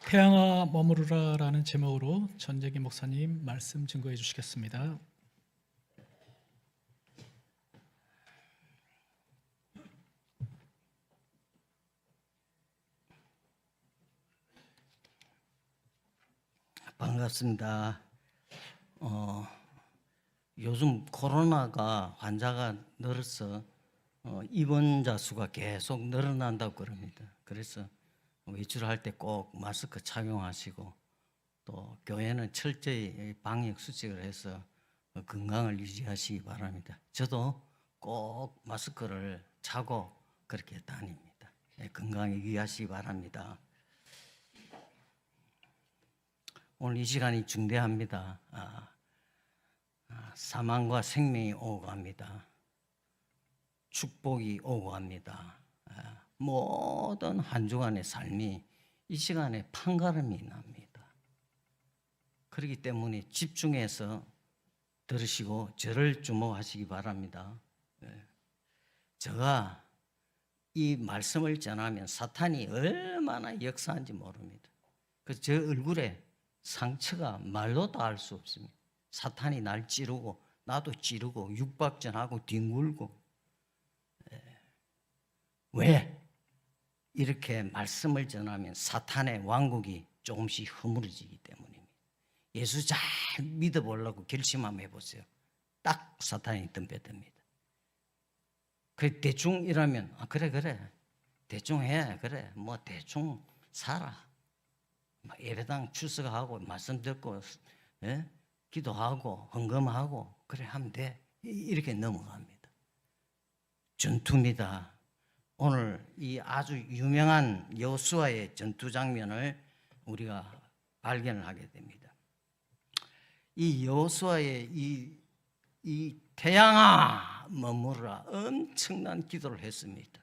태양아 머무르라 라는 제목으로 전재기 목사님 말씀 증거해 주시겠습니다. 반갑습니다. 요즘 코로나가 환자가 늘어서 입원자 수가 계속 늘어난다고 그럽니다. 그래서 외출할 때 꼭 마스크 착용하시고 또 교회는 철저히 방역 수칙을 해서 건강을 유지하시기 바랍니다. 저도 꼭 마스크를 차고 그렇게 다닙니다. 건강에 유의하시기 바랍니다. 오늘 이 시간이 중대합니다. 사망과 생명이 오고 갑니다. 축복이 오고 갑니다. 모든 한 주간의 삶이 이 시간에 판가름이 납니다. 그렇기 때문에 집중해서 들으시고 저를 주목하시기 바랍니다. 제가 이 말씀을 전하면 사탄이 얼마나 역사한지 모릅니다. 그래서 제 얼굴에 상처가 말로 다 알 수 없습니다. 사탄이 날 찌르고 나도 찌르고 육박전하고 뒹굴고. 왜? 이렇게 말씀을 전하면 사탄의 왕국이 조금씩 허물어지기 때문입니다. 예수 잘 믿어보려고 결심 한번 해보세요. 딱 사탄이 덤벼듭니다. 그 대충 이러면 그래 대충 해, 그래 뭐 대충 살아, 예배당 출석하고 말씀 듣고 기도하고 헌금하고 그래 하면 돼, 이렇게 넘어갑니다. 전투입니다. 오늘 이 아주 유명한 여호수아의 전투 장면을 우리가 발견을 하게 됩니다. 이 여호수아의 이 태양아 머무르라 엄청난 기도를 했습니다.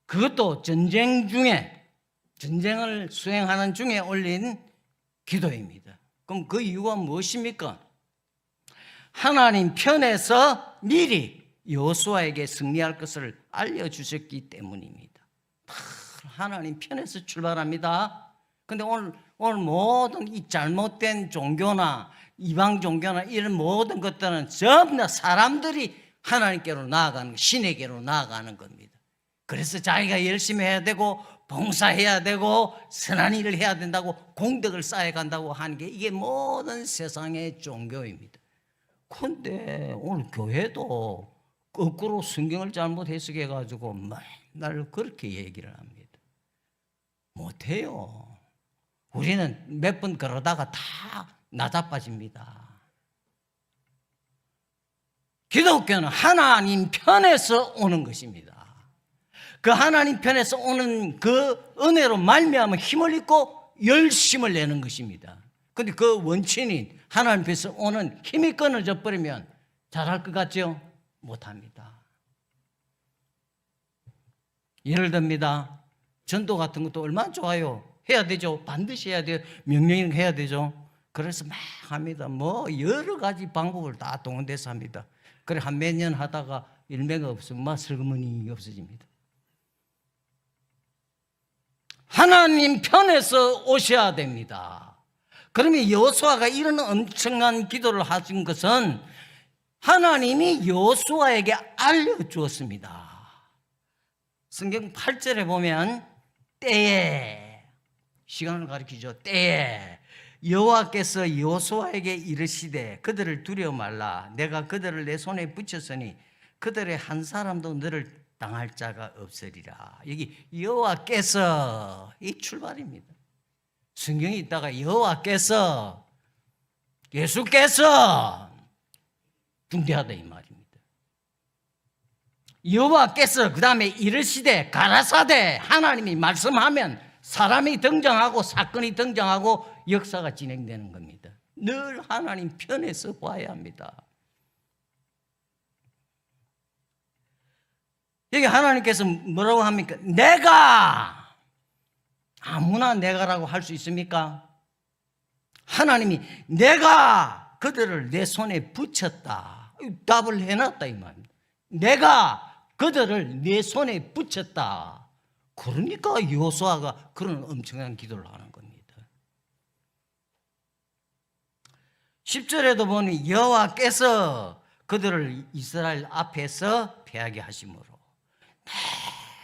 그것도 전쟁 중에, 전쟁을 수행하는 중에 올린 기도입니다. 그럼 그 이유가 무엇입니까? 하나님 편에서 미리 여호수아에게 승리할 것을 알려주셨기 때문입니다. 하나님 편에서 출발합니다. 근데 오늘 모든 이 잘못된 종교나 이방 종교나 이런 모든 것들은 전부 다 사람들이 하나님께로 나아가는, 신에게로 나아가는 겁니다. 그래서 자기가 열심히 해야 되고 봉사해야 되고 선한 일을 해야 된다고 공덕을 쌓아간다고 하는 게 이게 모든 세상의 종교입니다. 그런데 오늘 교회도 거꾸로 성경을 잘못 해석해가지고 맨날 그렇게 얘기를 합니다. 못해요. 우리는 몇 번 그러다가 다 나자빠집니다. 기독교는 하나님 편에서 오는 것입니다. 그 하나님 편에서 오는 그 은혜로 말미암아 힘을 입고 열심을 내는 것입니다. 그런데 그 원천인 하나님 편에서 오는 힘이 끊어져 버리면 잘할 것 같죠? 못합니다. 예를 듭니다. 전도 같은 것도 얼마나 좋아요. 해야 되죠. 반드시 해야 돼요. 명령을 해야 되죠. 그래서 막 합니다. 뭐 여러 가지 방법을 다 동원돼서 합니다. 그래 한 몇 년 하다가 일매가 없으면 막 슬그머니 없어집니다. 하나님 편에서 오셔야 됩니다. 그러면 여호수아가 이런 엄청난 기도를 하신 것은 하나님이 여호수아에게 알려주었습니다. 성경 8절에 보면 때에, 시간을 가리키죠. 때에 여호와께서 여호수아에게 이르시되 그들을 두려워 말라. 내가 그들을 내 손에 붙였으니 그들의 한 사람도 너를 당할 자가 없으리라. 여기 여호와께서, 이 출발입니다. 성경이 있다가 여호와께서, 예수께서 중대하다 이 말입니다. 여호와께서 그 다음에 이르시되 가라사대, 하나님이 말씀하면 사람이 등장하고 사건이 등장하고 역사가 진행되는 겁니다. 늘 하나님 편에서 봐야 합니다. 여기 하나님께서 뭐라고 합니까? 내가, 아무나 내가라고 할 수 있습니까? 하나님이 내가 그들을 내 손에 붙였다. 답을 해놨다 이 말입니다. 내가 그들을 내 손에 붙였다. 그러니까 여호수아가 그런 엄청난 기도를 하는 겁니다. 10절에도 보니 여호와께서 그들을 이스라엘 앞에서 패하게 하심으로,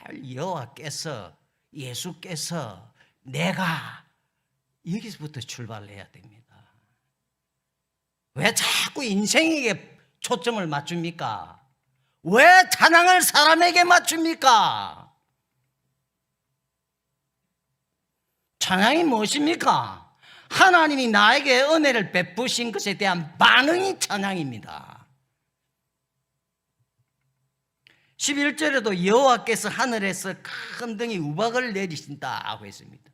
늘 여호와께서, 예수께서, 내가, 여기서부터 출발해야 됩니다. 왜 자꾸 인생에게 초점을 맞춥니까? 왜 찬양을 사람에게 맞춥니까? 찬양이 무엇입니까? 하나님이 나에게 은혜를 베푸신 것에 대한 반응이 찬양입니다. 11절에도 여호와께서 하늘에서 큰 등이 우박을 내리신다고 했습니다.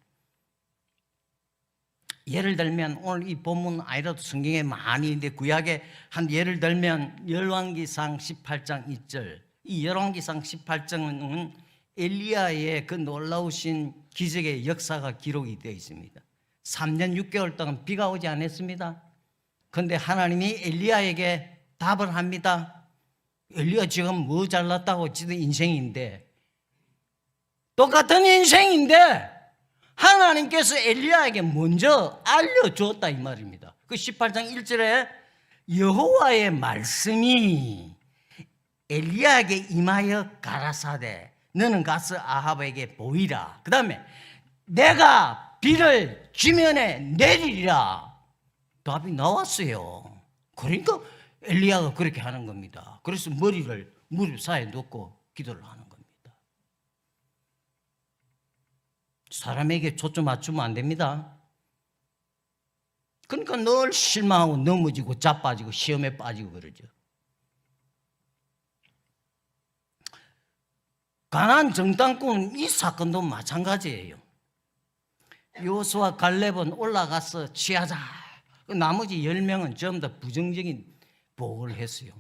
예를 들면 오늘 이 본문 아니라도 성경에 많이 있는데 구약에 한 예를 들면 열왕기상 18장 2절, 이 열왕기상 18장은 엘리야의 그 놀라우신 기적의 역사가 기록이 되어 있습니다. 3년 6개월 동안 비가 오지 않았습니다. 그런데 하나님이 엘리야에게 답을 합니다. 엘리야 지금 뭐 잘났다고, 지도 인생인데, 똑같은 인생인데 하나님께서 엘리야에게 먼저 알려주었다 이 말입니다. 그 18장 1절에 여호와의 말씀이 엘리야에게 임하여 가라사대 너는 가서 아합에게 보이라. 그 다음에 내가 비를 지면에 내리리라. 답이 나왔어요. 그러니까 엘리야가 그렇게 하는 겁니다. 그래서 머리를 무릎 사이에 놓고 기도를 하는 겁니다. 사람에게 초점 맞추면 안 됩니다. 그러니까 늘 실망하고 넘어지고 자빠지고 시험에 빠지고 그러죠. 가나안 정탐꾼 이 사건도 마찬가지예요. 여호수아 갈렙은 올라가서 취하자. 나머지 10명은 전부 다 부정적인 보고를 했어요.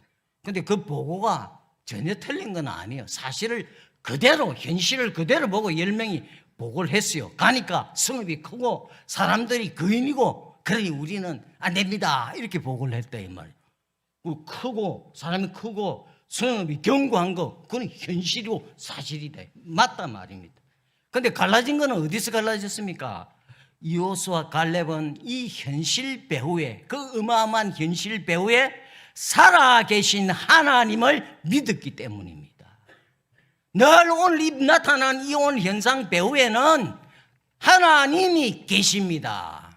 그런데 그 보고가 전혀 틀린 건 아니에요. 사실을 그대로, 현실을 그대로 보고 10명이 보고를 했어요. 가니까 성읍이 크고 사람들이 거인이고, 그러니 우리는 안 됩니다 이렇게 보고를 했다 이 말이에요. 크고 사람이 크고 성읍이 견고한 거, 그건 현실이고 사실이다, 맞다 말입니다. 그런데 갈라진 거는 어디서 갈라졌습니까? 여호수아 갈렙은 이 현실 배후에, 그 어마어마한 현실 배후에 살아계신 하나님을 믿었기 때문입니다. 늘 오늘 나타난 이 오늘 현상 배후에는 하나님이 계십니다.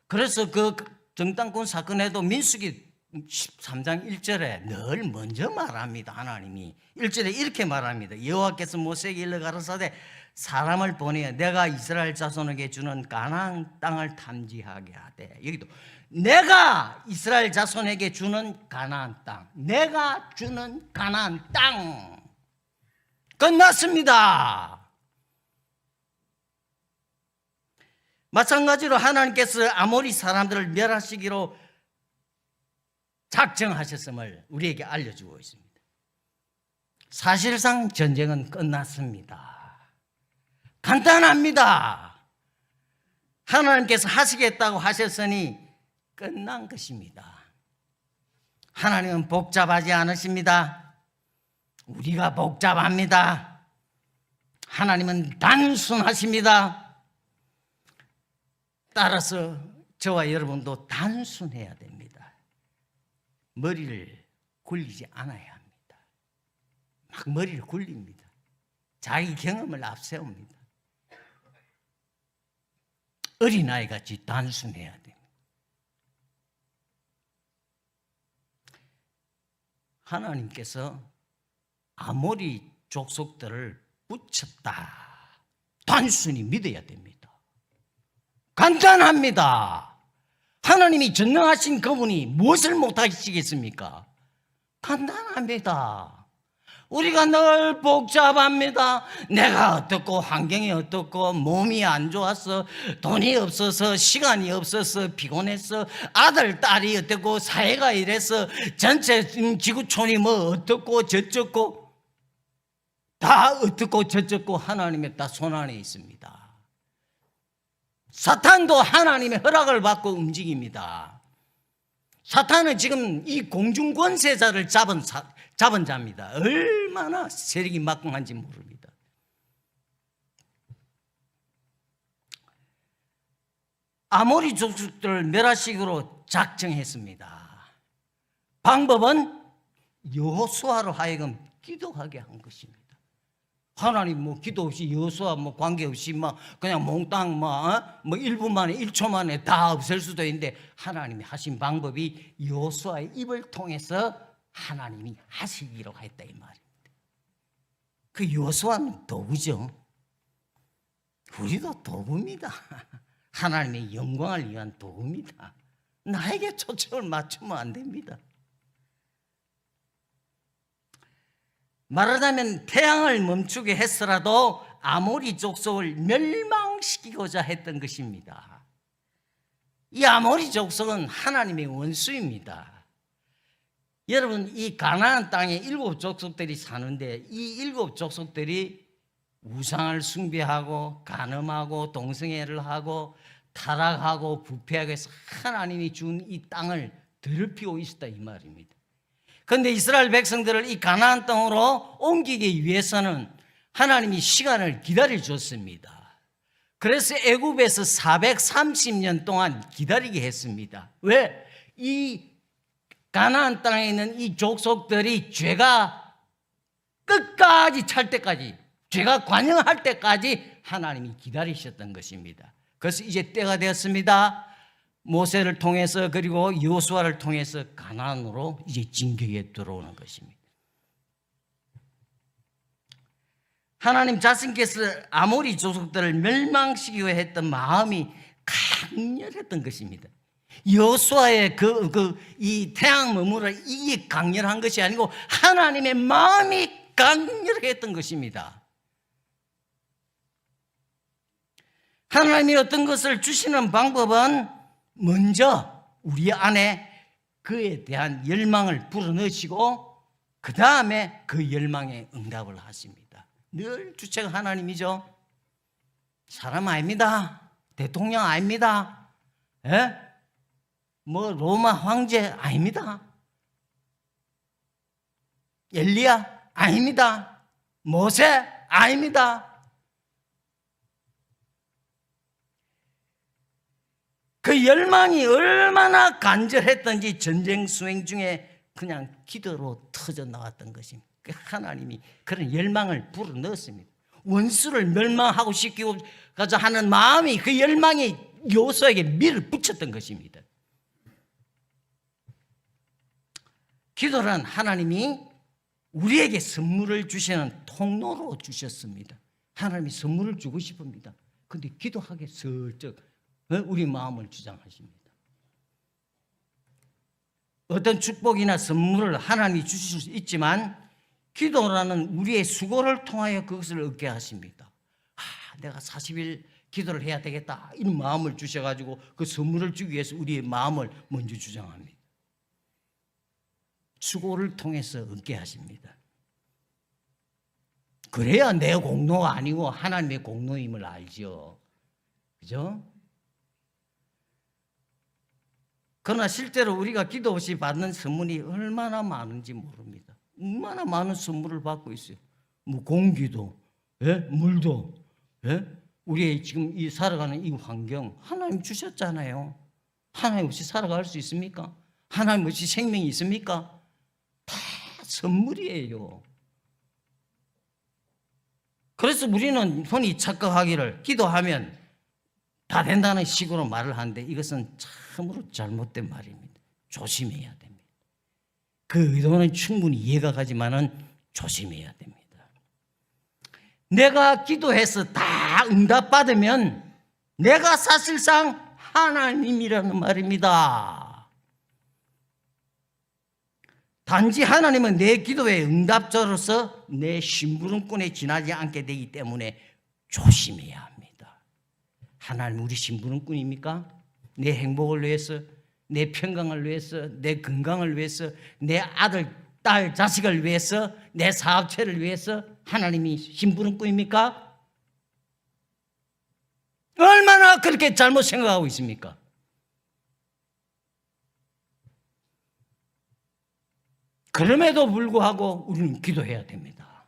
그래서 그 정탐꾼 사건에도 민수기 13장 1절에 늘 먼저 말합니다. 하나님이 1절에 이렇게 말합니다. 여호와께서 모세에게 일러 가라사대 사람을 보내어 내가 이스라엘 자손에게 주는 가나안 땅을 탐지하게 하되, 여기도 내가 이스라엘 자손에게 주는 가나안 땅, 내가 주는 가나안 땅. 끝났습니다. 마찬가지로 하나님께서 아모리 사람들을 멸하시기로 작정하셨음을 우리에게 알려주고 있습니다. 사실상 전쟁은 끝났습니다. 간단합니다. 하나님께서 하시겠다고 하셨으니 끝난 것입니다. 하나님은 복잡하지 않으십니다. 우리가 복잡합니다. 하나님은 단순하십니다. 따라서 저와 여러분도 단순해야 됩니다. 머리를 굴리지 않아야 합니다. 막 머리를 굴립니다. 자기 경험을 앞세웁니다. 어린아이같이 단순해야 됩니다. 하나님께서 아모리 족속들을 붙였다. 단순히 믿어야 됩니다. 간단합니다. 하나님이 전능하신 그분이 무엇을 못하시겠습니까? 간단합니다. 우리가 늘 복잡합니다. 내가 어떻고 환경이 어떻고 몸이 안 좋았어, 돈이 없어서, 시간이 없어서, 피곤했어, 아들 딸이 어떻고, 사회가 이래서, 전체 지구촌이 뭐 어떻고 저쩌고, 다 어떻고 저쩌고 하나님의 다 손안에 있습니다. 사탄도 하나님의 허락을 받고 움직입니다. 사탄은 지금 이 공중권세자를 잡은 자입니다. 얼마나 세력이 막강한지 모릅니다. 아모리 족속들을 멸하시기로 작정했습니다. 방법은 여호수아로 하여금 기도하게 한 것입니다. 하나님 뭐 기도 없이 여호수아 뭐 관계없이 막 그냥 몽땅 뭐 1분 만에 1초 만에 다 없앨 수도 있는데 하나님이 하신 방법이 여호수아의 입을 통해서 하나님이 하시기로 했다 이 말입니다. 그 여호수아는 도구죠. 우리도 도구입니다. 하나님의 영광을 위한 도구입니다. 나에게 초점을 맞추면 안 됩니다. 말하자면 태양을 멈추게 했으라도 아모리 족속을 멸망시키고자 했던 것입니다. 이 아모리 족속은 하나님의 원수입니다. 여러분, 이 가나안 땅에 7 족속들이 사는데 이 7 족속들이 우상을 숭배하고 간음하고 동성애를 하고 타락하고 부패하고 해서 하나님이 준 이 땅을 더럽히고 있었다 이 말입니다. 그런데 이스라엘 백성들을 이 가나안 땅으로 옮기기 위해서는 하나님이 시간을 기다려 줬습니다. 그래서 애굽에서 430년 동안 기다리게 했습니다. 왜? 이 가나안 땅에 있는 이 족속들이 죄가 끝까지 찰 때까지, 죄가 관영할 때까지 하나님이 기다리셨던 것입니다. 그래서 이제 때가 되었습니다. 모세를 통해서 그리고 여호수아를 통해서 가나안으로 이제 진격에 들어오는 것입니다. 하나님 자신께서 아모리 족속들을 멸망시키려 했던 마음이 강렬했던 것입니다. 여호수아의 이 태양 머무르 이게 강렬한 것이 아니고 하나님의 마음이 강렬했던 것입니다. 하나님이 어떤 것을 주시는 방법은 먼저 우리 안에 그에 대한 열망을 불어넣으시고 그 다음에 그 열망에 응답을 하십니다. 늘 주체가 하나님이죠. 사람 아닙니다. 대통령 아닙니다. 뭐 로마 황제 아닙니다. 엘리야 아닙니다. 모세 아닙니다. 그 열망이 얼마나 간절했던지 전쟁 수행 중에 그냥 기도로 터져 나왔던 것입니다. 하나님이 그런 열망을 불어넣었습니다. 원수를 멸망하고 싶고자 하는 마음이 그 열망이 여호수아에게 밀어붙였던 것입니다. 기도란 하나님이 우리에게 선물을 주시는 통로로 주셨습니다. 하나님이 선물을 주고 싶습니다. 그런데 기도하게 슬쩍 우리 마음을 주장하십니다. 어떤 축복이나 선물을 하나님이 주실 수 있지만 기도라는 우리의 수고를 통하여 그것을 얻게 하십니다. 내가 40일 기도를 해야 되겠다 이런 마음을 주셔가지고 그 선물을 주기 위해서 우리의 마음을 먼저 주장합니다. 수고를 통해서 얻게 하십니다. 그래야 내 공로가 아니고 하나님의 공로임을 알죠. 그죠? 그러나 실제로 우리가 기도 없이 받는 선물이 얼마나 많은지 모릅니다. 얼마나 많은 선물을 받고 있어요. 뭐 공기도, 물도, 우리의 지금 이 살아가는 이 환경 하나님 주셨잖아요. 하나님 없이 살아갈 수 있습니까? 하나님 없이 생명이 있습니까? 다 선물이에요. 그래서 우리는 흔히 착각하기를 기도하면 다 된다는 식으로 말을 하는데 이것은 참으로 잘못된 말입니다. 조심해야 됩니다. 그 의도는 충분히 이해가 가지만은 조심해야 됩니다. 내가 기도해서 다 응답받으면 내가 사실상 하나님이라는 말입니다. 단지 하나님은 내 기도의 응답자로서 내 심부름꾼에 지나지 않게 되기 때문에 조심해야 합니다. 하나님 우리 심부름꾼입니까? 내 행복을 위해서, 내 평강을 위해서, 내 건강을 위해서, 내 아들, 딸, 자식을 위해서, 내 사업체를 위해서 하나님이 심부름꾼입니까? 얼마나 그렇게 잘못 생각하고 있습니까? 그럼에도 불구하고 우리는 기도해야 됩니다.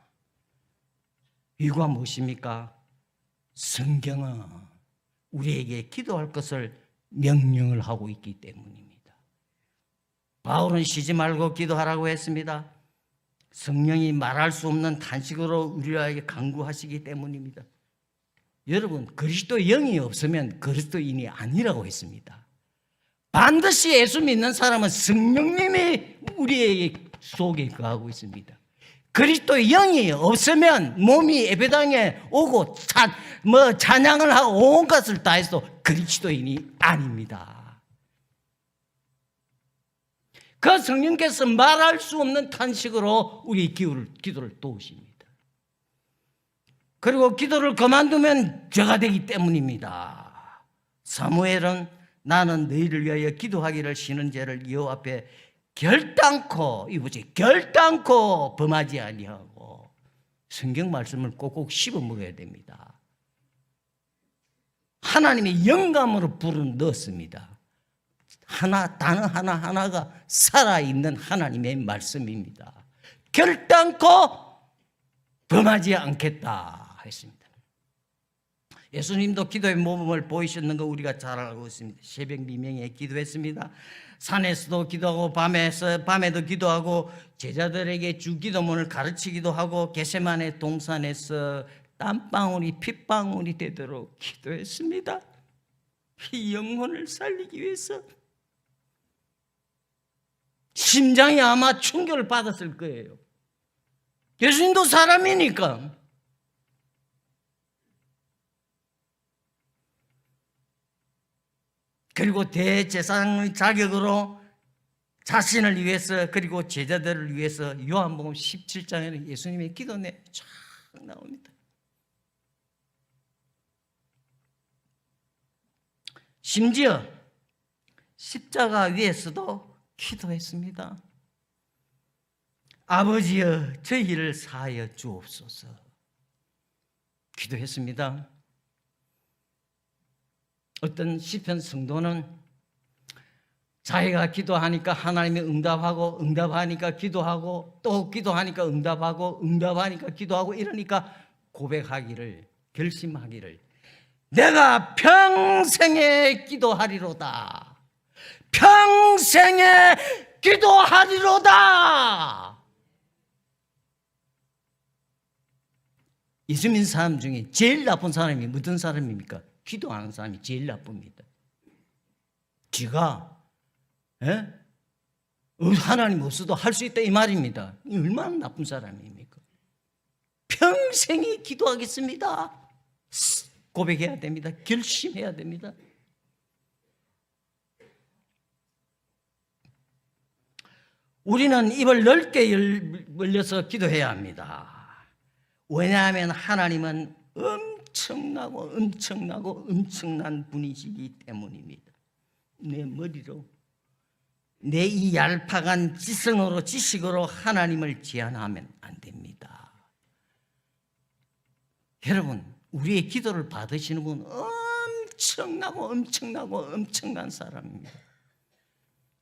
이유가 무엇입니까? 성경은 우리에게 기도할 것을 명령을 하고 있기 때문입니다. 바울은 쉬지 말고 기도하라고 했습니다. 성령이 말할 수 없는 탄식으로 우리에게 간구하시기 때문입니다. 여러분, 그리스도의 영이 없으면 그리스도인이 아니라고 했습니다. 반드시 예수 믿는 사람은 성령님이 우리의 속에 거하고 있습니다. 그리스도의 영이 없으면 몸이 예배당에 오고 찬양을 하고 온 것을 다 해도 그리스도인이 아닙니다. 그 성령께서 말할 수 없는 탄식으로 우리 기도를 도우십니다. 그리고 기도를 그만두면 죄가 되기 때문입니다. 사무엘은 나는 너희를 위하여 기도하기를 쉬는 죄를 여호와 앞에 결단코 범하지 아니하고 성경 말씀을 꼭꼭 씹어 먹어야 됩니다. 하나님의 영감으로 불어 넣었습니다. 단어 하나하나가 살아있는 하나님의 말씀입니다. 결단코 범하지 않겠다 했습니다. 예수님도 기도의 모범을 보이셨는 거 우리가 잘 알고 있습니다. 새벽 미명에 기도했습니다. 산에서도 기도하고 밤에도 기도하고 제자들에게 주 기도문을 가르치기도 하고 겟세마네 동산에서 땀방울이 핏방울이 되도록 기도했습니다. 이 영혼을 살리기 위해서 심장이 아마 충격을 받았을 거예요. 예수님도 사람이니까. 그리고 대제사장의 자격으로 자신을 위해서 그리고 제자들을 위해서 요한복음 17장에는 예수님의 기도 내용이 쫙 나옵니다. 심지어 십자가 위에서도 기도했습니다. 아버지여 저희를 사하여 주옵소서. 기도했습니다. 어떤 시편 성도는 자기가 기도하니까 하나님이 응답하고 응답하니까 기도하고 또 기도하니까 응답하고 응답하니까 기도하고 이러니까 고백하기를 결심하기를 내가 평생에 기도하리로다. 평생에 기도하리로다. 예수 믿는 사람 중에 제일 나쁜 사람이 어떤 사람입니까? 기도하는 사람이 제일 나쁩니다. 지가 하나님 없어도 할 수 있다 이 말입니다. 얼마나 나쁜 사람입니까? 평생이 기도하겠습니다. 고백해야 됩니다. 결심해야 됩니다. 우리는 입을 넓게 벌려서 기도해야 합니다. 왜냐하면 하나님은 엄청난 분이시기 때문입니다. 내 머리로 내 이 얄팍한 지식으로 하나님을 제한하면 안 됩니다. 여러분, 우리의 기도를 받으시는 분은 엄청난 사람입니다.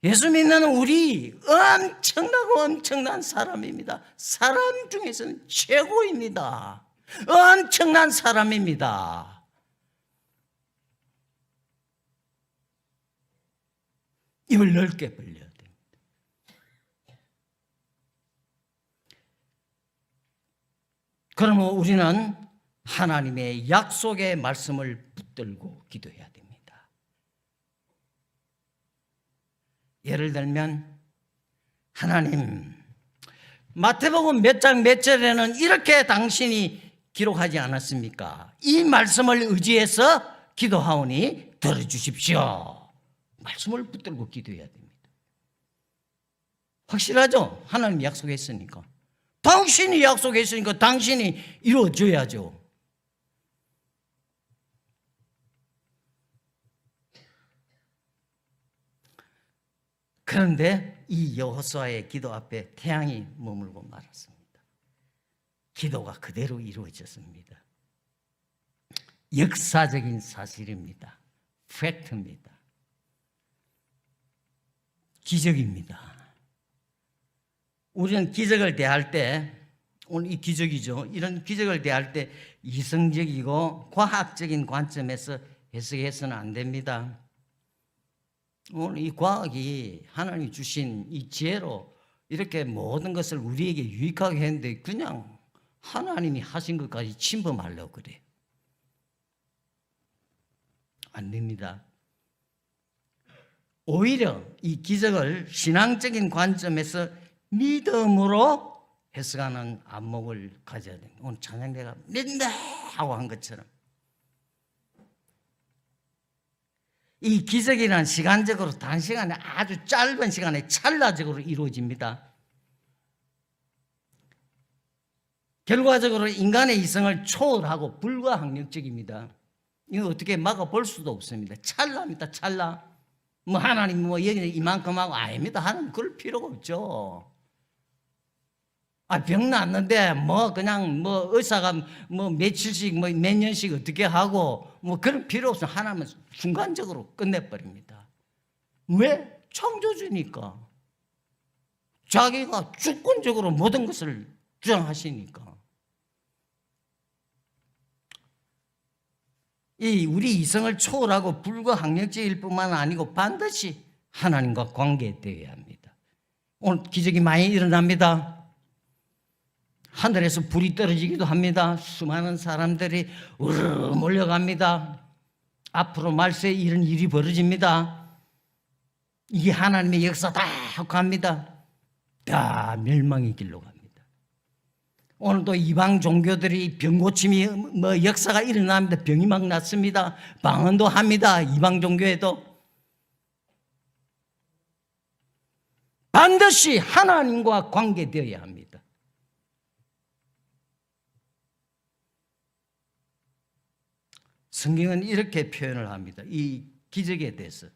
예수 믿는 우리 엄청난 사람입니다. 사람 중에서는 최고입니다. 엄청난 사람입니다. 입을 넓게 벌려야 됩니다. 그러면 우리는 하나님의 약속의 말씀을 붙들고 기도해야 됩니다. 예를 들면 하나님, 마태복음 몇 장 몇 절에는 이렇게 당신이 기록하지 않았습니까? 이 말씀을 의지해서 기도하오니 들어주십시오. 말씀을 붙들고 기도해야 됩니다. 확실하죠? 하나님 약속했으니까. 당신이 약속했으니까 당신이 이루어줘야죠. 그런데 이 여호수아의 기도 앞에 태양이 머물고 말았습니다. 기도가 그대로 이루어졌습니다. 역사적인 사실입니다. 팩트입니다. 기적입니다. 우리는 기적을 대할 때, 오늘 이 기적이죠. 이런 기적을 대할 때 이성적이고 과학적인 관점에서 해석해서는 안 됩니다. 오늘 이 과학이 하나님이 주신 이 지혜로 이렇게 모든 것을 우리에게 유익하게 했는데 그냥 하나님이 하신 것까지 침범하려고 그래요. 안 됩니다. 오히려 이 기적을 신앙적인 관점에서 믿음으로 해석하는 안목을 가져야 됩니다. 오늘 찬양대가 믿는다 하고 한 것처럼 이 기적이란 시간적으로 단시간에 아주 짧은 시간에 찰나적으로 이루어집니다. 결과적으로 인간의 이성을 초월하고 불가항력적입니다. 이거 어떻게 막아볼 수도 없습니다. 찰나입니다. 찰나. 뭐 하나님 뭐 여기 이만큼 하고 아닙니다. 하나님 그럴 필요가 없죠. 병 났는데 뭐 그냥 뭐 의사가 뭐 며칠씩 뭐 몇 년씩 어떻게 하고 뭐 그런 필요 없어. 하나님은 순간적으로 끝내버립니다. 왜? 창조주니까. 자기가 주권적으로 모든 것을 주장하시니까. 이 우리 이성을 초월하고 불가항력적일 뿐만 아니고 반드시 하나님과 관계되어야 합니다. 오늘 기적이 많이 일어납니다. 하늘에서 불이 떨어지기도 합니다. 수많은 사람들이 우르르 몰려갑니다. 앞으로 말세에 이런 일이 벌어집니다. 이게 하나님의 역사다 하고 갑니다. 다 멸망의 길로 갑니다. 오늘도 이방 종교들이 병고침이 뭐 역사가 일어납니다. 병이 막 났습니다. 방언도 합니다. 이방 종교에도. 반드시 하나님과 관계되어야 합니다. 성경은 이렇게 표현을 합니다. 이 기적에 대해서.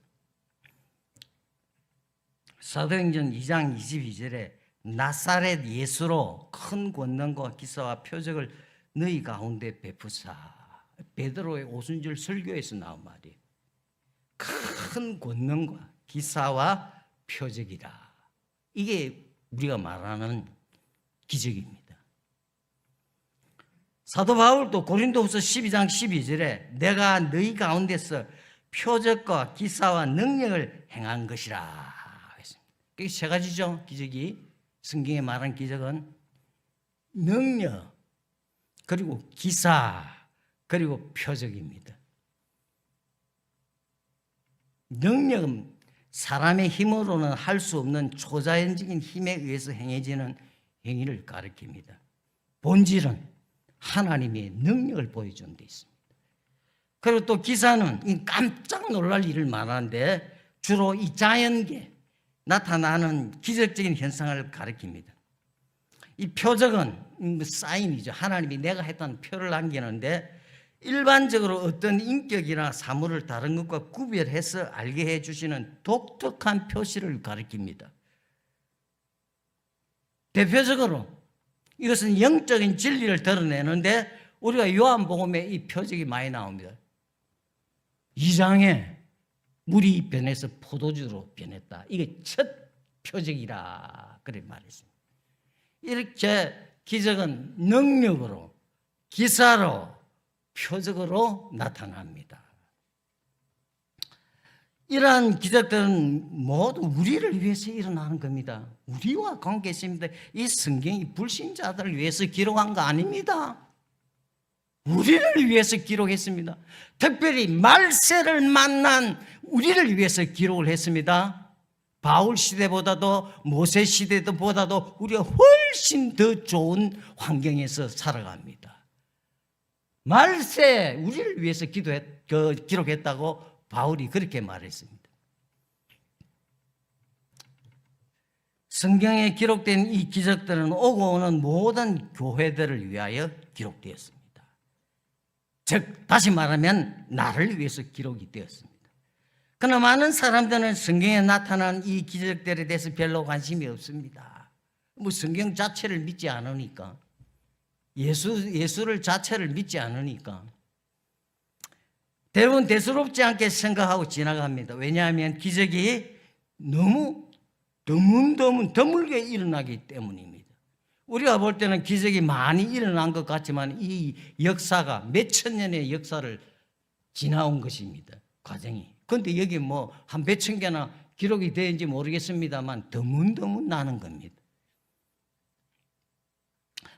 사도행전 2장 22절에 나사렛 예수로 큰 권능과 기사와 표적을 너희 가운데 베푸사. 베드로의 오순절 설교에서 나온 말이에요. 큰 권능과 기사와 표적이라. 이게 우리가 말하는 기적입니다. 사도 바울도 고린도후서 12장 12절에 내가 너희 가운데서 표적과 기사와 능력을 행한 것이라 했습니다. 그게 세 가지죠. 기적이. 성경에 말한 기적은 능력, 그리고 기사, 그리고 표적입니다. 능력은 사람의 힘으로는 할 수 없는 초자연적인 힘에 의해서 행해지는 행위를 가리킵니다. 본질은 하나님의 능력을 보여주는 데 있습니다. 그리고 또 기사는 깜짝 놀랄 일을 말하는데 주로 이 자연계 나타나는 기적적인 현상을 가리킵니다. 이 표적은 사인이죠. 하나님이 내가 했다는 표를 남기는데 일반적으로 어떤 인격이나 사물을 다른 것과 구별해서 알게 해주시는 독특한 표시를 가리킵니다. 대표적으로 이것은 영적인 진리를 드러내는데 우리가 요한복음에 이 표적이 많이 나옵니다. 2장에 물이 변해서 포도주로 변했다. 이게 첫 표적이라 그렇게 말했습니다. 이렇게 기적은 능력으로, 기사로, 표적으로 나타납니다. 이러한 기적들은 모두 우리를 위해서 일어나는 겁니다. 우리와 관계 있습니다. 이 성경이 불신자들을 위해서 기록한 거 아닙니다. 우리를 위해서 기록했습니다. 특별히 말세를 만난 우리를 위해서 기록을 했습니다. 바울 시대보다도 모세 시대보다도 우리가 훨씬 더 좋은 환경에서 살아갑니다. 말세 우리를 위해서 기록했다고 바울이 그렇게 말했습니다. 성경에 기록된 이 기적들은 오고 오는 모든 교회들을 위하여 기록되었습니다. 즉 다시 말하면 나를 위해서 기록이 되었습니다. 그러나 많은 사람들은 성경에 나타난 이 기적들에 대해서 별로 관심이 없습니다. 뭐 성경 자체를 믿지 않으니까, 예수를 자체를 믿지 않으니까 대부분 대수롭지 않게 생각하고 지나갑니다. 왜냐하면 기적이 너무 드물게 일어나기 때문입니다. 우리가 볼 때는 기적이 많이 일어난 것 같지만 이 역사가 몇천 년의 역사를 지나온 것입니다. 과정이. 그런데 여기 뭐 한 몇천 개나 기록이 되는지 모르겠습니다만 드문드문 나는 겁니다.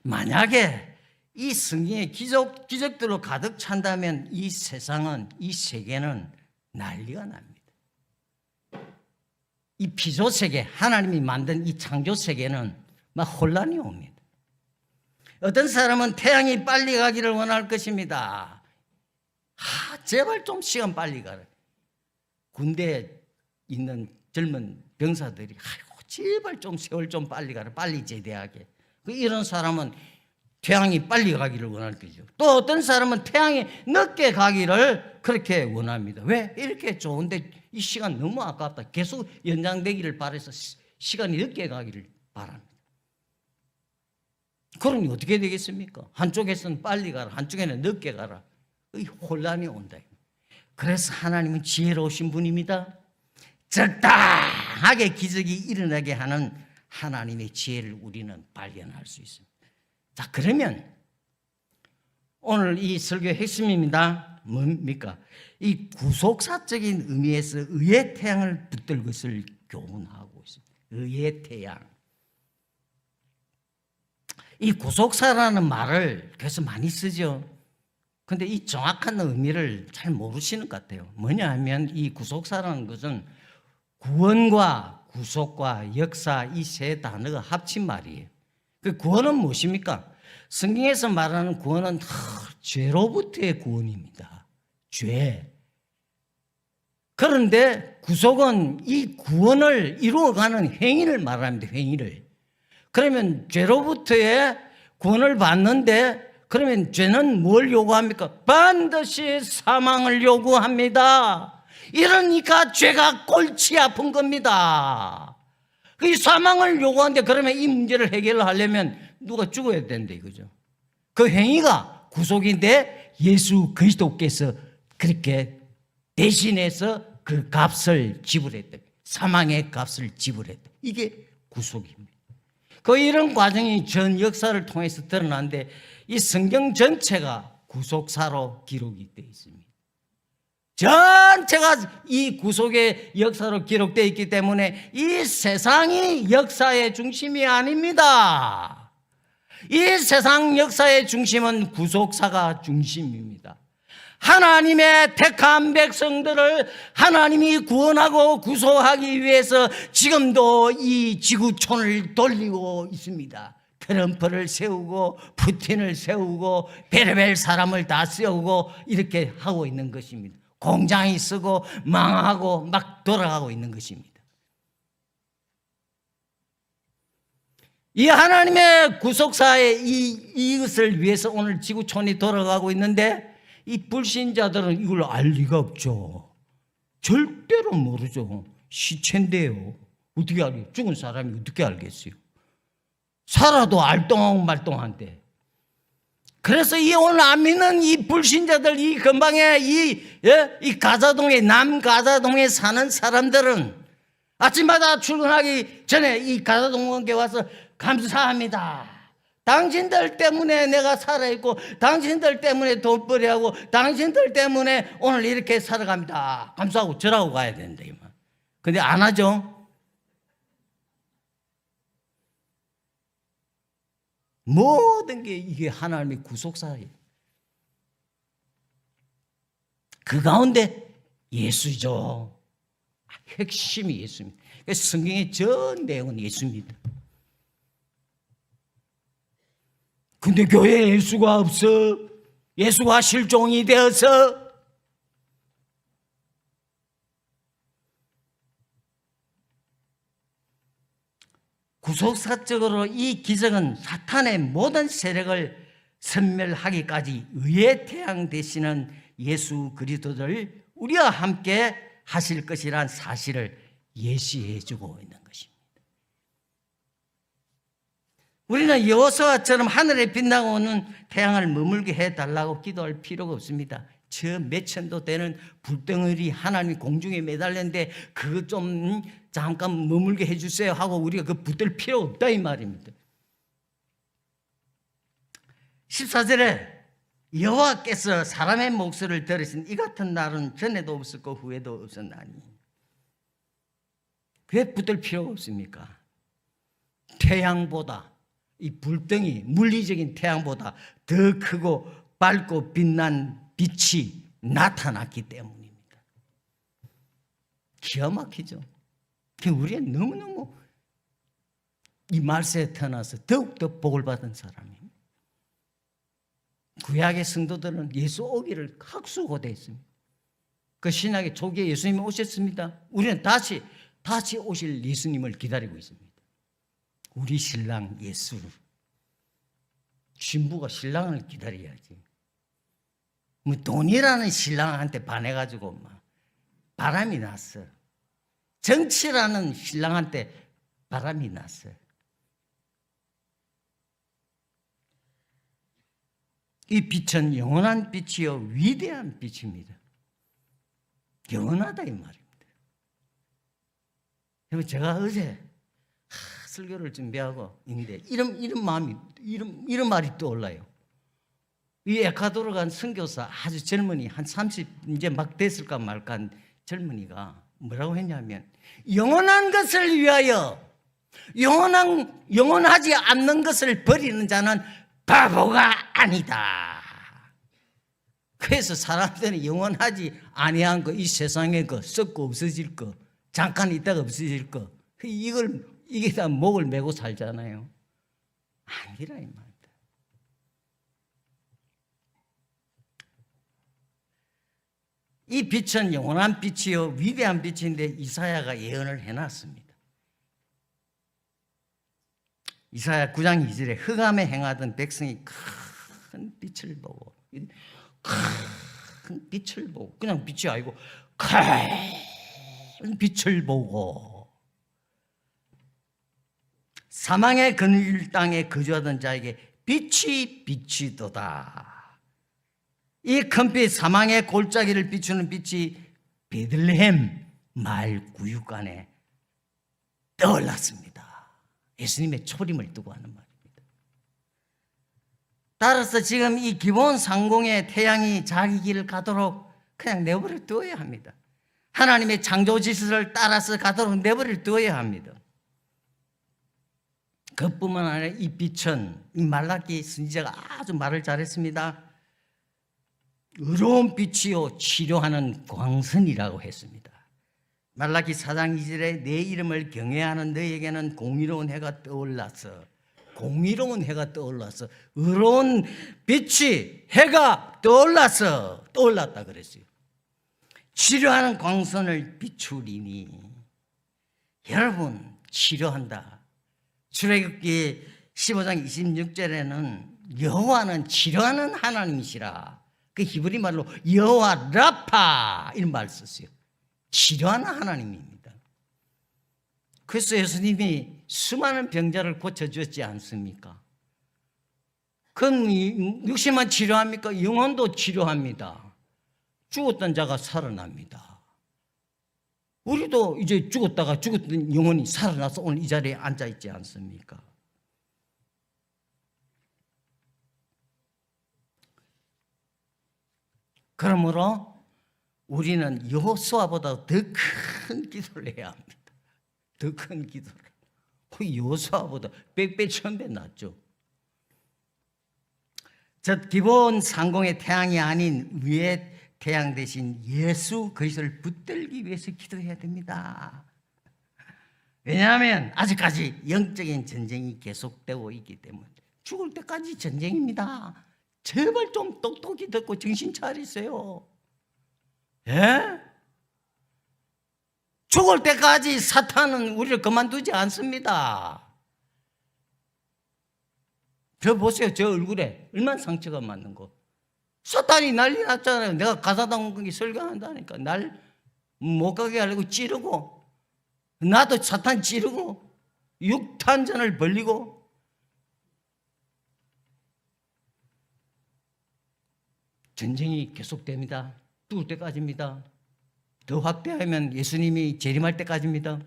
만약에 이 성경의 기적들로 가득 찬다면 이 세상은, 이 세계는 난리가 납니다. 이 피조 세계, 하나님이 만든 이 창조 세계는 막 혼란이 옵니다. 어떤 사람은 태양이 빨리 가기를 원할 것입니다. 제발 좀 시간 빨리 가라. 군대에 있는 젊은 병사들이 제발 좀 세월 좀 빨리 가라. 빨리 제대하게. 이런 사람은 태양이 빨리 가기를 원할 거죠. 또 어떤 사람은 태양이 늦게 가기를 그렇게 원합니다. 왜? 이렇게 좋은데 이 시간 너무 아깝다. 계속 연장되기를 바라서 시간이 늦게 가기를 바랍니다. 그러니 어떻게 되겠습니까? 한쪽에서는 빨리 가라, 한쪽에는 늦게 가라. 이 혼란이 온다. 그래서 하나님은 지혜로우신 분입니다. 적당하게 기적이 일어나게 하는 하나님의 지혜를 우리는 발견할 수 있습니다. 자, 그러면 오늘 이 설교의 핵심입니다. 뭡니까? 이 구속사적인 의미에서 의의 태양을 붙들 것을 교훈하고 있습니다. 의의 태양. 이 구속사라는 말을 그래서 많이 쓰죠. 그런데 이 정확한 의미를 잘 모르시는 것 같아요. 뭐냐 하면 이 구속사라는 것은 구원과 구속과 역사 이 세 단어가 합친 말이에요. 그 구원은 무엇입니까? 성경에서 말하는 구원은 죄로부터의 구원입니다. 죄. 그런데 구속은 이 구원을 이루어가는 행위를 말합니다. 행위를. 그러면 죄로부터의 구원을 받는데 그러면 죄는 뭘 요구합니까? 반드시 사망을 요구합니다. 이러니까 죄가 골치 아픈 겁니다. 이 사망을 요구하는데 그러면 이 문제를 해결하려면 누가 죽어야 된다 이거죠. 그 행위가 구속인데 예수 그리스도께서 그렇게 대신해서 그 값을 지불했다. 사망의 값을 지불했다. 이게 구속입니다. 이런 과정이 전 역사를 통해서 드러나는데 이 성경 전체가 구속사로 기록이 되어 있습니다. 전체가 이 구속의 역사로 기록되어 있기 때문에 이 세상이 역사의 중심이 아닙니다. 이 세상 역사의 중심은 구속사가 중심입니다. 하나님의 택한 백성들을 하나님이 구원하고 구속하기 위해서 지금도 이 지구촌을 돌리고 있습니다. 트럼프를 세우고 푸틴을 세우고 별의별 사람을 다 세우고 이렇게 하고 있는 것입니다. 공장이 쓰고 망하고 막 돌아가고 있는 것입니다. 이 하나님의 구속사의 이것을 위해서 오늘 지구촌이 돌아가고 있는데 이 불신자들은 이걸 알 리가 없죠. 절대로 모르죠. 시체인데요. 어떻게 알겠어요? 죽은 사람이 어떻게 알겠어요? 살아도 알똥하고 말똥한데. 그래서 이 오늘 안 믿는 이 불신자들, 이 근방에 이 가자동에, 남가자동에 사는 사람들은 아침마다 출근하기 전에 이 가자동에 와서 감사합니다. 당신들 때문에 내가 살아있고 당신들 때문에 돈벌이하고 당신들 때문에 오늘 이렇게 살아갑니다. 감사하고 절하고 가야 된다. 근데 안 하죠. 모든 게 이게 하나님의 구속사예요. 그 가운데 예수죠. 핵심이 예수입니다. 성경의 전 내용은 예수입니다. 근데 교회에 예수가 없어. 예수가 실종이 되어서 구속사적으로 이 기적은 사탄의 모든 세력을 섬멸하기까지 의의 태양 되시는 예수 그리스도를 우리와 함께 하실 것이란 사실을 예시해 주고 있는 것입니다. 우리는 여호수아처럼 하늘에 빛나고 오는 태양을 머물게 해달라고 기도할 필요가 없습니다. 저 몇천도 되는 불덩어리 하나님 공중에 매달렸는데 그거 좀 잠깐 머물게 해주세요 하고 우리가 그 붙들 필요 없다 이 말입니다. 14절에 여호와께서 사람의 목소리를 들으신 이 같은 날은 전에도 없었고 후에도 없었나니. 왜 붙들 필요가 없습니까? 태양보다, 이 불덩이, 물리적인 태양보다 더 크고 밝고 빛난 빛이 나타났기 때문입니다. 기가 막히죠. 우리는 너무너무 이 말세에 태어나서 더욱더 복을 받은 사람입니다. 구약의 성도들은 예수 오기를 학수고대 했습니다. 그 신약의 초기에 예수님이 오셨습니다. 우리는 다시 오실 예수님을 기다리고 있습니다. 우리 신랑 예수. 신부가 신랑을 기다려야지. 뭐 돈이라는 신랑한테 반해가지고 막 바람이 났어. 정치라는 신랑한테 바람이 났어. 이 빛은 영원한 빛이요 위대한 빛입니다. 영원하다 이 말입니다. 여러분 제가 어제 설교를 준비하고 있는데 이런 말이 떠올라요. 이 에콰도르 간 선교사 아주 젊은이 한 30 이제 막 됐을까 말까 한 젊은이가 뭐라고 했냐면 영원한 것을 위하여 영원하지 않는 것을 버리는 자는 바보가 아니다. 그래서 사람들은 영원하지 아니한 거, 이 세상의 거, 썩고 없어질 거, 잠깐 있다가 없어질 거, 이게 다 목을 메고 살잖아요. 아니라 이 말이다. 이 빛은 영원한 빛이요 위대한 빛인데 이사야가 예언을 해놨습니다. 이사야 9장 2절에 흑암에 행하던 백성이 큰 빛을 보고 큰 빛을 보고 그냥 빛이 아니고 큰 빛을 보고 사망의 그늘 땅에 거주하던 자에게 빛이 비치도다. 이 큰 빛 사망의 골짜기를 비추는 빛이 베들레헴 마을 구육간에 떠올랐습니다. 예수님의 초림을 두고 하는 말입니다. 따라서 지금 이 기본 상공의 태양이 자기 길을 가도록 그냥 내버려 두어야 합니다. 하나님의 창조 질서를 따라서 가도록 내버려 두어야 합니다. 그뿐만 아니라 이 빛은 이 말라기 선지자가 아주 말을 잘했습니다. 의로운 빛이요 치료하는 광선이라고 했습니다. 말라기 4장 2절에 내 이름을 경외하는 너에게는 공의로운 해가 떠올랐어. 공의로운 해가 떠올랐어. 의로운 빛이 해가 떠올랐다 그랬어요. 치료하는 광선을 비추리니. 여러분 치료한다. 출애굽기 15장 26절에는 여호와는 치료하는 하나님이시라. 그 히브리 말로 여호와 라파 이런 말 썼어요. 치료하는 하나님입니다. 그래서 예수님이 수많은 병자를 고쳐주었지 않습니까? 그럼 육신만 치료합니까? 영혼도 치료합니다. 죽었던 자가 살아납니다. 우리도 이제 죽었던 영혼이 살아나서 오늘 이 자리에 앉아있지 않습니까? 그러므로 우리는 여호수아보다 더 큰 기도를 해야 합니다. 더 큰 기도를. 여호수아보다 100배 1000배 낫죠. 저 기본 상공의 태양이 아닌 위의 태양 대신 예수 그리스도를 붙들기 위해서 기도해야 됩니다. 왜냐하면 아직까지 영적인 전쟁이 계속되고 있기 때문에 죽을 때까지 전쟁입니다. 제발 좀 똑똑히 듣고 정신 차리세요. 예? 죽을 때까지 사탄은 우리를 그만두지 않습니다. 저 보세요. 저 얼굴에 얼마나 상처가 맞는 거. 사탄이 난리 났잖아요. 내가 가사당국이 설교한다니까 날 못 가게 하려고 찌르고 나도 사탄 찌르고 육탄전을 벌리고 전쟁이 계속됩니다. 죽을 때까지입니다. 더 확대하면 예수님이 재림할 때까지입니다.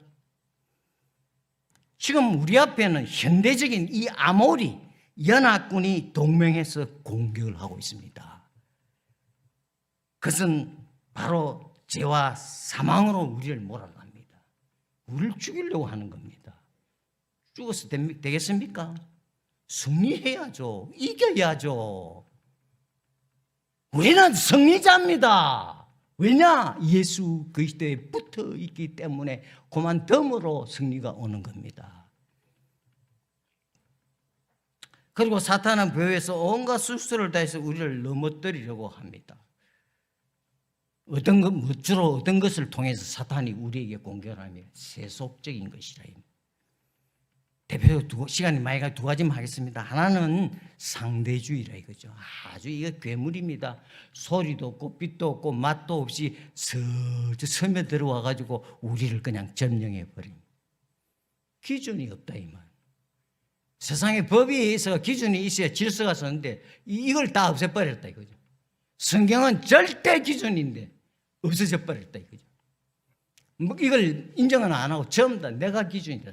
지금 우리 앞에는 현대적인 이 아모리 연합군이 동맹해서 공격을 하고 있습니다. 그것은 바로 죄와 사망으로 우리를 몰아갑니다. 우리를 죽이려고 하는 겁니다. 죽어서 되겠습니까? 승리해야죠. 이겨야죠. 우리는 승리자입니다. 왜냐? 예수 그리스도에 붙어 있기 때문에 그만됨으로 승리가 오는 겁니다. 그리고 사탄은 벼에서 온갖 수수를 다해서 우리를 넘어뜨리려고 합니다. 주로 어떤 것을 통해서 사탄이 우리에게 공격을 하면 세속적인 것이라. 대표적으로 시간이 많이 가 두 가지만 하겠습니다. 하나는 상대주의라 이거죠. 아주 이거 괴물입니다. 소리도 없고 빛도 없고 맛도 없이 스며 들어와 가지고 우리를 그냥 점령해 버립니다. 기준이 없다 이 말. 세상에 법에 있어 기준이 있어야 질서가 서는데 이걸 다 없애버렸다 이거죠. 성경은 절대 기준인데 없어져 버렸다 이거죠. 뭐 이걸 인정은 안 하고 전부 다 내가 기준이다.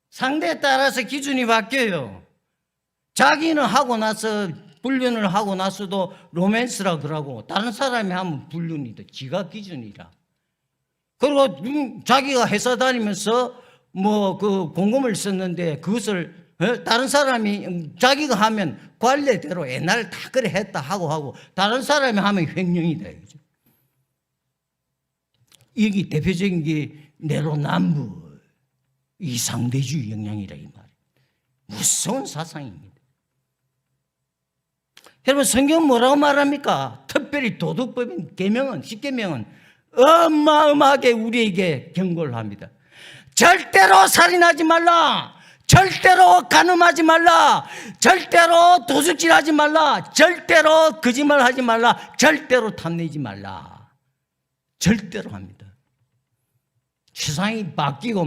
상대에 따라서 기준이 바뀌어요. 자기는 하고 나서 불륜을 하고 나서도 로맨스라 그러고 다른 사람이 하면 불륜이다. 지가 기준이라. 그리고 자기가 회사 다니면서 뭐 그 공금을 썼는데 그것을 다른 사람이 자기가 하면 관례대로 옛날 다 그래 했다 하고 다른 사람이 하면 횡령이다 이거죠. 이게 대표적인 게 내로남불 이 상대주의 영향이라 이 말이에요. 무서운 사상입니다. 여러분 성경은 뭐라고 말합니까? 특별히 도덕법인 계명은 10계명은 어마어마하게 우리에게 경고를 합니다. 절대로 살인하지 말라. 절대로 간음하지 말라. 절대로 도둑질하지 말라. 절대로 거짓말하지 말라. 절대로 탐내지 말라. 절대로 합니다. 세상이 바뀌고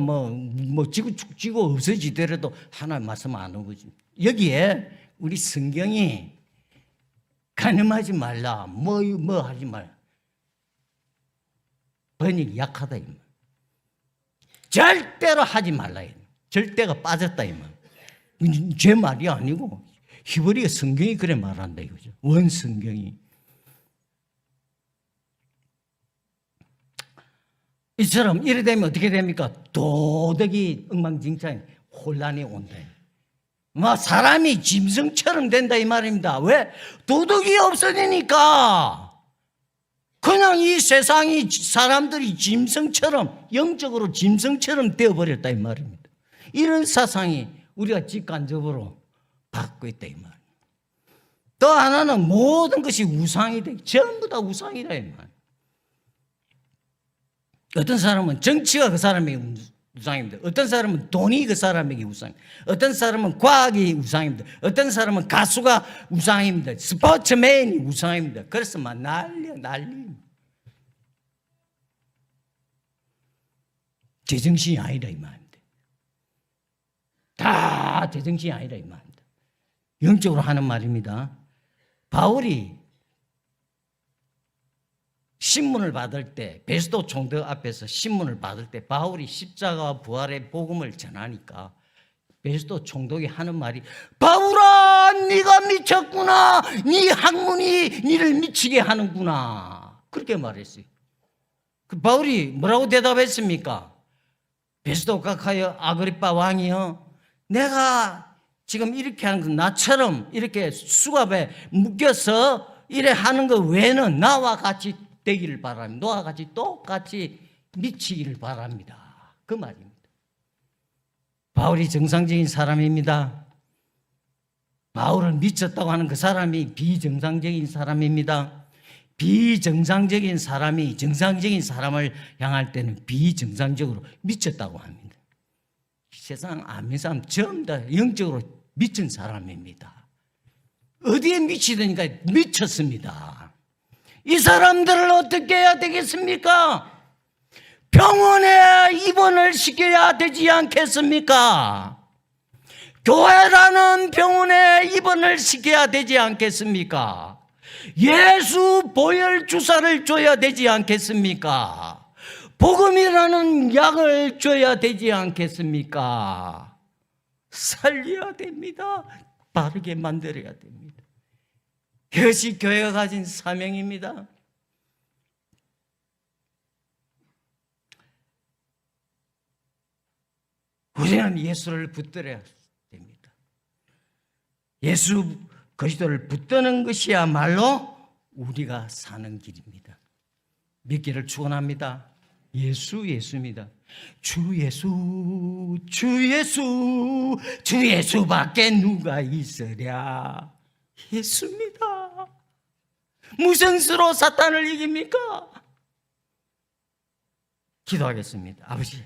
지고 없어지더라도 하나님 말씀 안 오거든요. 여기에 우리 성경이 간음하지 말라, 뭐 하지 말라. 번역이 약하다 이 말. 절대로 하지 말라. 절대가 빠졌다 이 말. 제 말이 아니고 히브리어 성경이 그래 말한다 이거죠. 원 성경이. 이처럼 이래 되면 어떻게 됩니까? 도덕이 엉망진창 혼란이 온다. 사람이 짐승처럼 된다 이 말입니다. 왜? 도덕이 없어지니까 그냥 이 세상이 사람들이 짐승처럼 영적으로 짐승처럼 되어버렸다 이 말입니다. 이런 사상이 우리가 직관적으로 받고 있다 이 말입니다. 또 하나는 모든 것이 우상이다. 전부 다 우상이다 이 말. 어떤 사람은 정치가 그 사람에게 우상입니다. 어떤 사람은 돈이 그 사람에게 우상입니다. 어떤 사람은 과학이 우상입니다. 어떤 사람은 가수가 우상입니다. 스포츠맨이 우상입니다. 그래서 막 난리. 제정신이 아니라 이 말입니다. 다 제정신이 아니라 이 말입니다. 영적으로 하는 말입니다. 바울이 신문을 받을 때 베스도 총독 앞에서 신문을 받을 때 바울이 십자가와 부활의 복음을 전하니까 베스도 총독이 하는 말이 바울아 네가 미쳤구나. 네 학문이 네를 미치게 하는구나. 그렇게 말했어요. 그 바울이 뭐라고 대답했습니까? 베스도 각하여 아그리빠 왕이여 내가 지금 이렇게 하는 건 나처럼 이렇게 수갑에 묶여서 이래 하는 거 외에는 나와 같이 되기를 바랍니다. 너와 같이 똑같이 미치기를 바랍니다. 그 말입니다. 바울이 정상적인 사람입니다. 바울을 미쳤다고 하는 그 사람이 비정상적인 사람입니다. 비정상적인 사람이 정상적인 사람을 향할 때는 비정상적으로 미쳤다고 합니다. 세상 안 믿는 사람 전부 다 영적으로 미친 사람입니다. 어디에 미치더니까 미쳤습니다. 이 사람들을 어떻게 해야 되겠습니까? 병원에 입원을 시켜야 되지 않겠습니까? 교회라는 병원에 입원을 시켜야 되지 않겠습니까? 예수 보혈 주사를 줘야 되지 않겠습니까? 복음이라는 약을 줘야 되지 않겠습니까? 살려야 됩니다. 바르게 만들어야 됩니다. 그것이 교회가 가진 사명입니다. 우리는 예수를 붙들어야 됩니다. 예수 그리스도를 붙드는 것이야말로 우리가 사는 길입니다. 믿기를 축원합니다. 예수입니다. 주 예수, 주 예수, 주 예수밖에 누가 있으랴. 예수입니다. 무슨 수로 사탄을 이깁니까? 기도하겠습니다. 아버지,